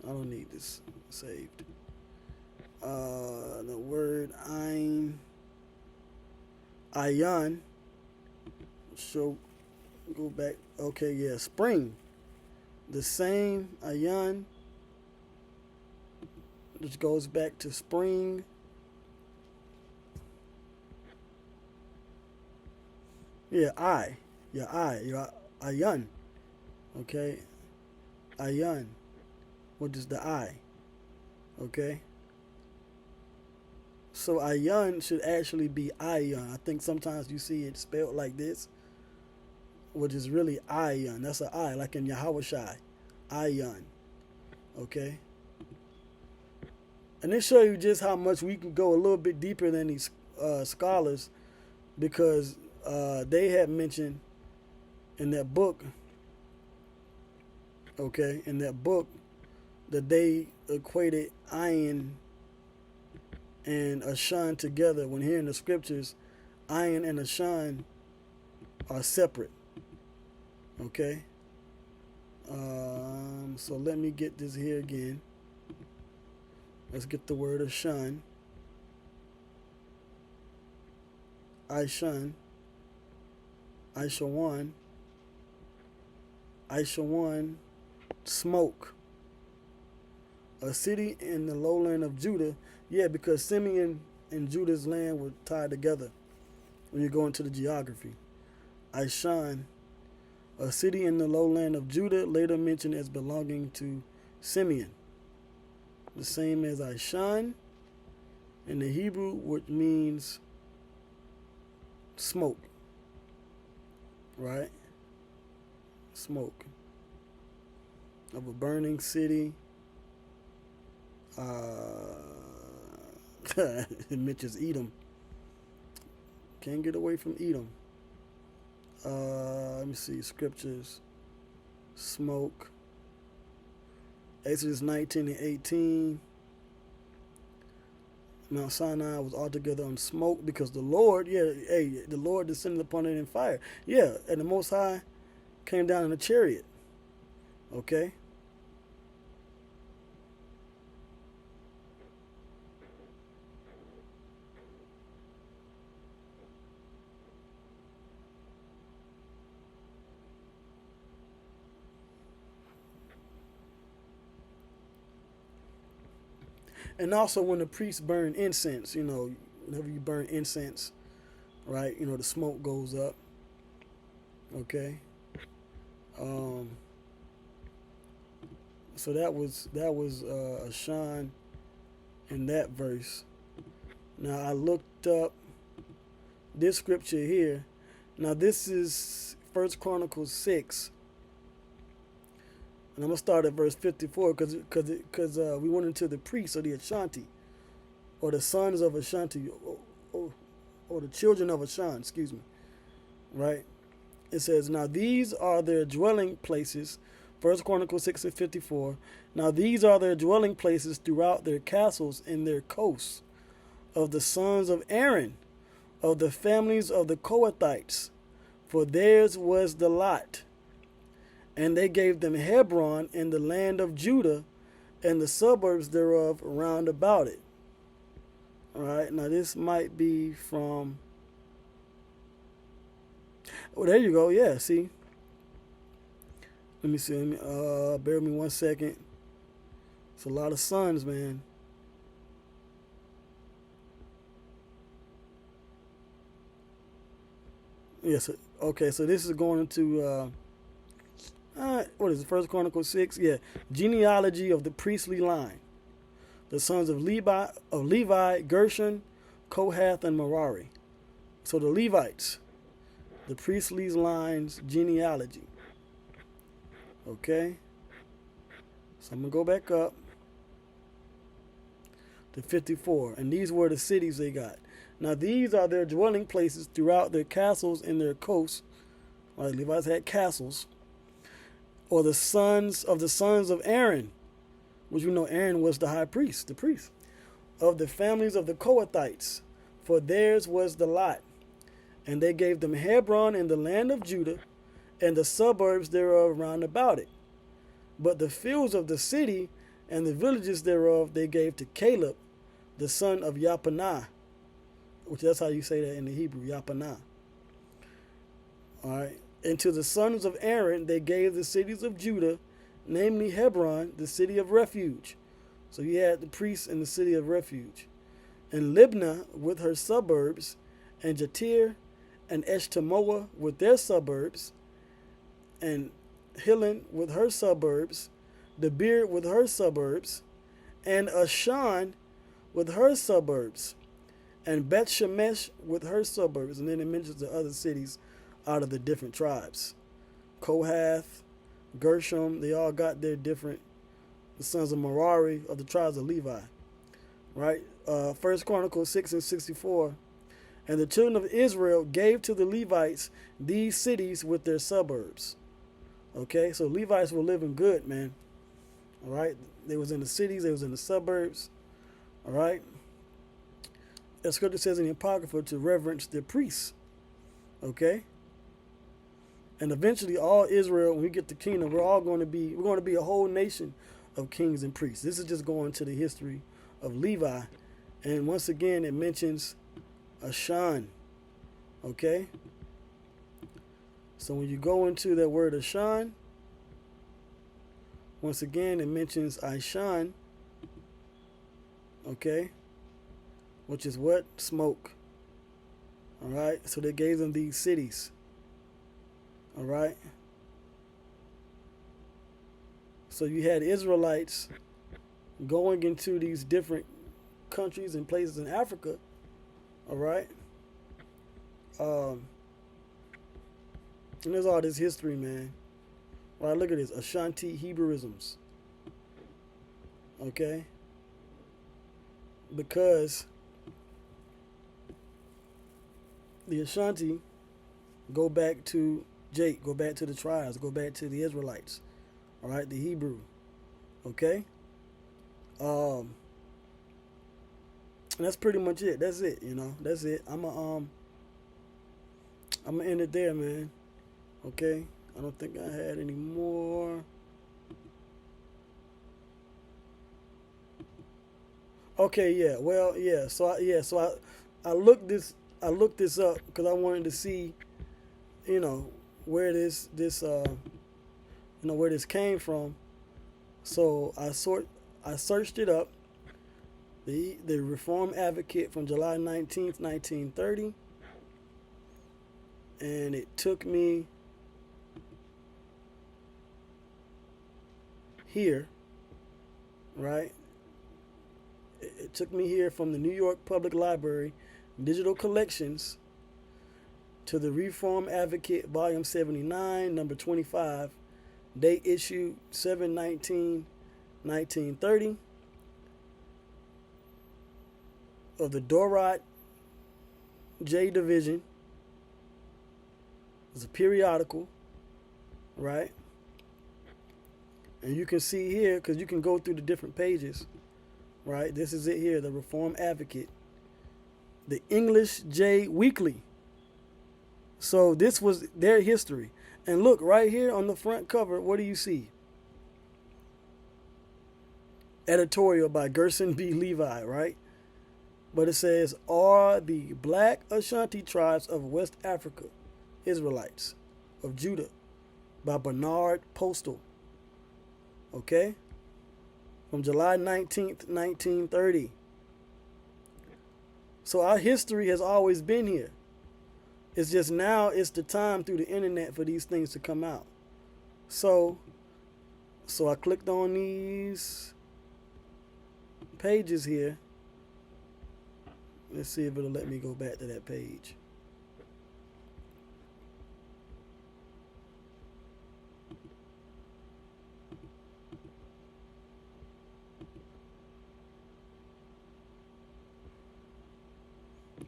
I don't need this saved. The word Ayan. So go back. Okay, yeah, spring. The same Ayan, which goes back to spring. Yeah, your Ayan. Okay, Ayan, which is the I. Okay. So Ayan should actually be Ayan. I think sometimes you see it spelled like this, which is really Ayan. That's an I, like in Yahushai. Ayan. Okay? And this shows you just how much we can go a little bit deeper than these scholars, because they had mentioned in that book, okay, that they equated Ayin and Ashan together, when here in the scriptures, Ayin and Ashan are separate. Okay? So let me get this here again. Let's get the word Ashan. Aishan. Aishawan. Aishawan. Smoke. A city in the lowland of Judah. Yeah, because Simeon and Judah's land were tied together when you go into the geography. Aishan, a city in the lowland of Judah, later mentioned as belonging to Simeon. The same as Aishan in the Hebrew, which means smoke. Right? Smoke. Of a burning city. It mentions Edom. Can't get away from Edom. Let me see. Scriptures. Smoke. Exodus 19:18. Mount Sinai was altogether on smoke because the Lord, the Lord descended upon it in fire. Yeah, and the Most High came down in a chariot. Okay? And also when the priests burn incense, whenever you burn incense, right, the smoke goes up. Okay. Um, so that was Ashan in that verse. Now I looked up this scripture here. Now this is First Chronicles 6, and I'm gonna start at verse 54 because we went into the priests of the Ashanti, or the sons of Ashanti, or the children of Ashan. Excuse me. Right. It says, now these are their dwelling places. First Chronicles 6:54. Now these are their dwelling places throughout their castles and their coasts, of the sons of Aaron, of the families of the Kohathites, for theirs was the lot. And they gave them Hebron in the land of Judah, and the suburbs thereof round about it. All right, now this might be from. Oh, there you go. Yeah, see. Let me see. Bear with me 1 second. It's a lot of sons, man. Yes. Okay. So this is going into what is it? First Chronicles 6. Yeah. Genealogy of the priestly line. The sons of Levi, Gershon, Kohath, and Merari. So the Levites, the priestly line's genealogy. Okay. So I'm gonna go back up to 54, and these were the cities they got. Now these are their dwelling places throughout their castles and their coasts. Right, Levites had castles. Or the sons of Aaron, which we know Aaron was the high priest, the priest, of the families of the Kohathites, for theirs was the lot. And they gave them Hebron in the land of Judah, and the suburbs thereof round about it. But the fields of the city and the villages thereof they gave to Caleb, the son of Yaphanah, which that's how you say that in the Hebrew, Yaphanah. All right. And to the sons of Aaron they gave the cities of Judah, namely Hebron, the city of refuge. So you had the priests in the city of refuge. And Libnah with her suburbs, and Jattir and Eshtemoa with their suburbs, and Hilen with her suburbs, Debir with her suburbs, and Ashan with her suburbs, and Beth Shemesh with her suburbs. And then it mentions the other cities out of the different tribes. Kohath, Gershom, they all got their different, the sons of Merari of the tribes of Levi. Right? First Chronicles 6:64. And the children of Israel gave to the Levites these cities with their suburbs. Okay, so Levites were living good, man. All right, they was in the cities, they was in the suburbs. All right. The scripture says in the Apocrypha to reverence the priests. Okay. And eventually all Israel, when we get the kingdom, we're going to be a whole nation of kings and priests. This is just going to the history of Levi. And once again, it mentions Ashan. Okay? So when you go into that word Ashan, once again, it mentions Ashan. Okay? Which is what? Smoke. All right? So they gave them these cities. All right. So you had Israelites going into these different countries and places in Africa. All right. And there's all this history, man. All right, look at this. Ashanti Hebrewisms. Okay. Because the Ashanti go back to Jake, go back to the tribes, go back to the Israelites. All right, the Hebrew. Okay? And that's pretty much it. That's it, That's it. I'm gonna end it there, man. Okay? I don't think I had any more. Okay, yeah. Well, yeah. So I looked this up because I wanted to see, where this where this came from. So I searched it up, The Reform Advocate from July 19th, 1930. And it took me here, right? It took me here from the New York Public Library, digital collections, to the Reform Advocate, Volume 79, number 25, date issue 7/19/1930, of the Dorot J Division. It's a periodical, right? And you can see here, because you can go through the different pages, right? This is it here, the Reform Advocate. The English J Weekly. So this was their history. And look, right here on the front cover, what do you see? Editorial by Gerson B. Levi, right? But it says, are the black Ashanti tribes of West Africa Israelites of Judah, by Bernard Postal. Okay? From July 19th, 1930. So our history has always been here. It's just now it's the time through the internet for these things to come out. So I clicked on these pages here. Let's see if it'll let me go back to that page.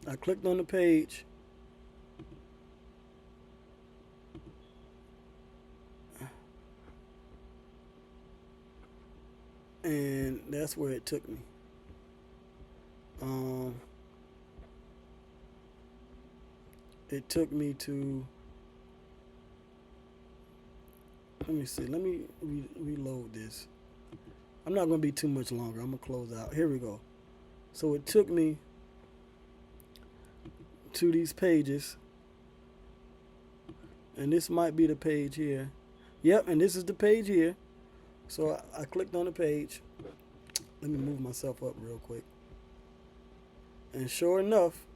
I clicked on the page. And that's where it took me. It took me to, let me see, let me reload this. I'm not going to be too much longer. I'm going to close out. Here we go. So it took me to these pages. And this might be the page here. Yep, and this is the page here. So I clicked on the page. Let me move myself up real quick. And sure enough,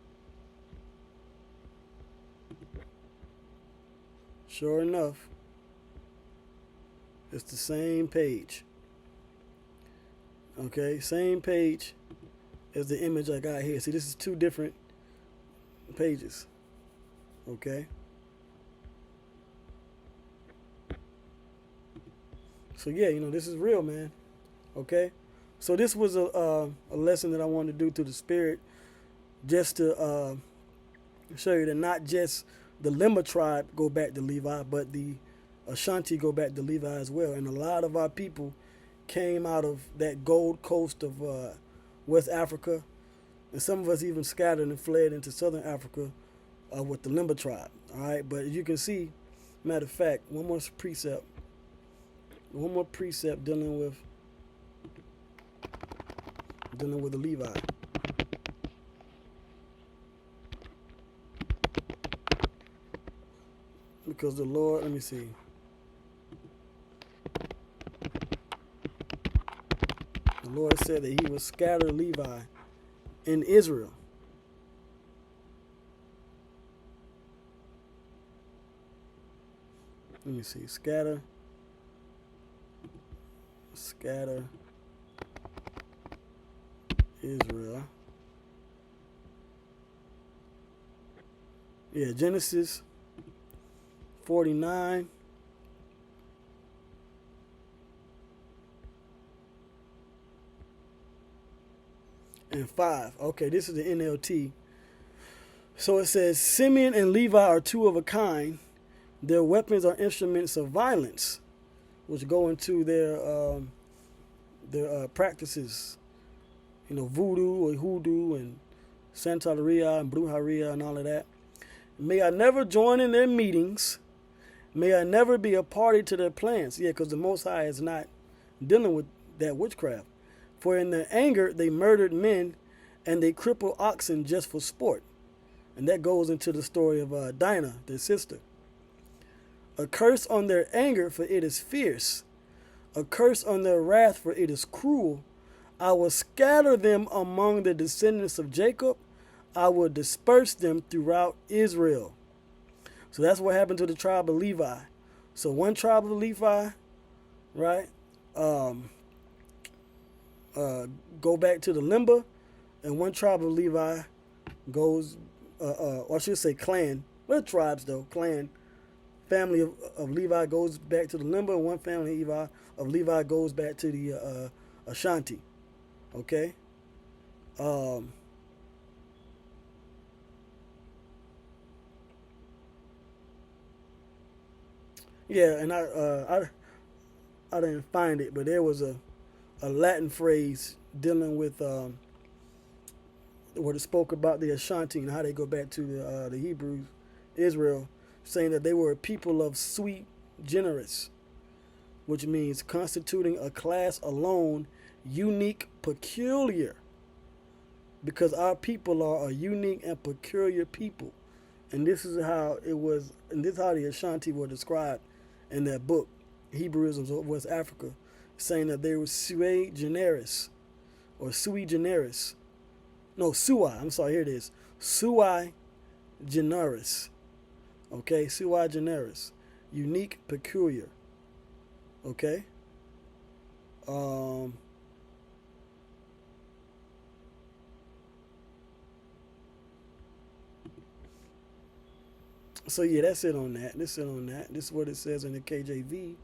it's the same page. Okay, same page as the image I got here. See, this is two different pages. Okay. So yeah, this is real, man. Okay. So this was a lesson that I wanted to do through the Spirit, just to show you that not just the Lemba tribe go back to Levi, but the Ashanti go back to Levi as well. And a lot of our people came out of that Gold Coast of West Africa, and some of us even scattered and fled into Southern Africa with the Lemba tribe. All right, but as you can see, matter of fact, one more precept dealing with the Levi. Because the Lord, let me see. The Lord said that he would scatter Levi in Israel. Let me see. Scatter Israel. Yeah, Genesis 49. And 5. Okay, this is the NLT. So it says, Simeon and Levi are two of a kind. Their weapons are instruments of violence, which go into their practices. Voodoo or hoodoo and Santeria and brujeria and all of that. May I never join in their meetings. May I never be a party to their plans. Yeah, because the Most High is not dealing with that witchcraft. For in their anger they murdered men, and they crippled oxen just for sport. And that goes into the story of Dinah, their sister. A curse on their anger, for it is fierce. A curse on their wrath, for it is cruel. I will scatter them among the descendants of Jacob. I will disperse them throughout Israel. So that's what happened to the tribe of Levi. So one tribe of Levi, right, go back to the Lemba, and one tribe of Levi goes, or I should say clan, well, tribes though, clan, family of Levi goes back to the Lemba, and one family of Levi goes back to the Ashanti. Okay? Yeah, and I didn't find it, but there was a Latin phrase dealing with where it spoke about the Ashanti and how they go back to the Hebrews, Israel, saying that they were a people of sweet generous, which means constituting a class alone, unique, peculiar. Because our people are a unique and peculiar people. And this is how it was, and this is how the Ashanti were described in that book, Hebrewisms of West Africa, saying that they were sui generis, or sui generis. No, sui, I'm sorry, here it is. Sui generis. Okay, sui generis. Unique, peculiar. Okay? So yeah, that's it on that. This is what it says in the KJV.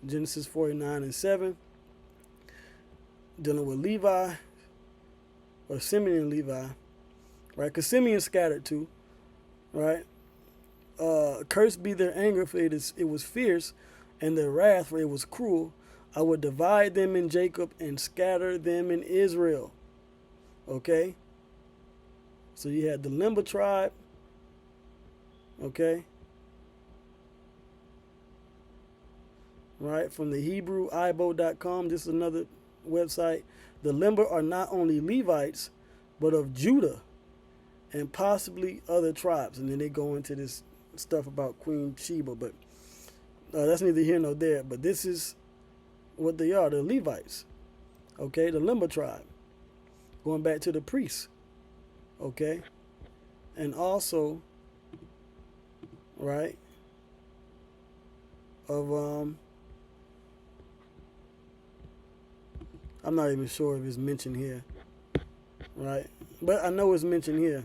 Genesis 49 and 7. Dealing with Levi, or Simeon and Levi. Right? Because Simeon scattered too. Right? Cursed be their anger, for it was fierce, and their wrath, for it was cruel. I would divide them in Jacob and scatter them in Israel. Okay? So you had the Lemba tribe. Okay? Right? From the HebrewIbo.com. This is another website. The Lemba are not only Levites, but of Judah and possibly other tribes. And then they go into this stuff about Queen Sheba, but that's neither here nor there. But this is what they are, the Levites. Okay? The Lemba tribe. Going back to the priests. Okay? And also, right, of I'm not even sure if it's mentioned here, right, but I know it's mentioned here,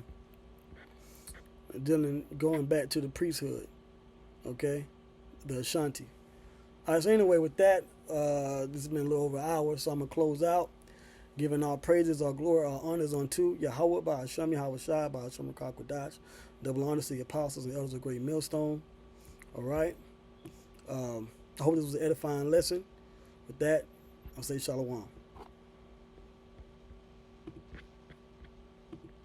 going back to the priesthood. Okay, the Ashanti. All right, so anyway, with that, this has been a little over an hour, so I'm gonna close out, giving all praises, all glory, all honors unto Yahweh by Hashem, Yahweh Shai, by Hashem Kakwadash. Double honors to the apostles and elders of Great Millstone. All right. I hope this was an edifying lesson. With that, I'll say shalom.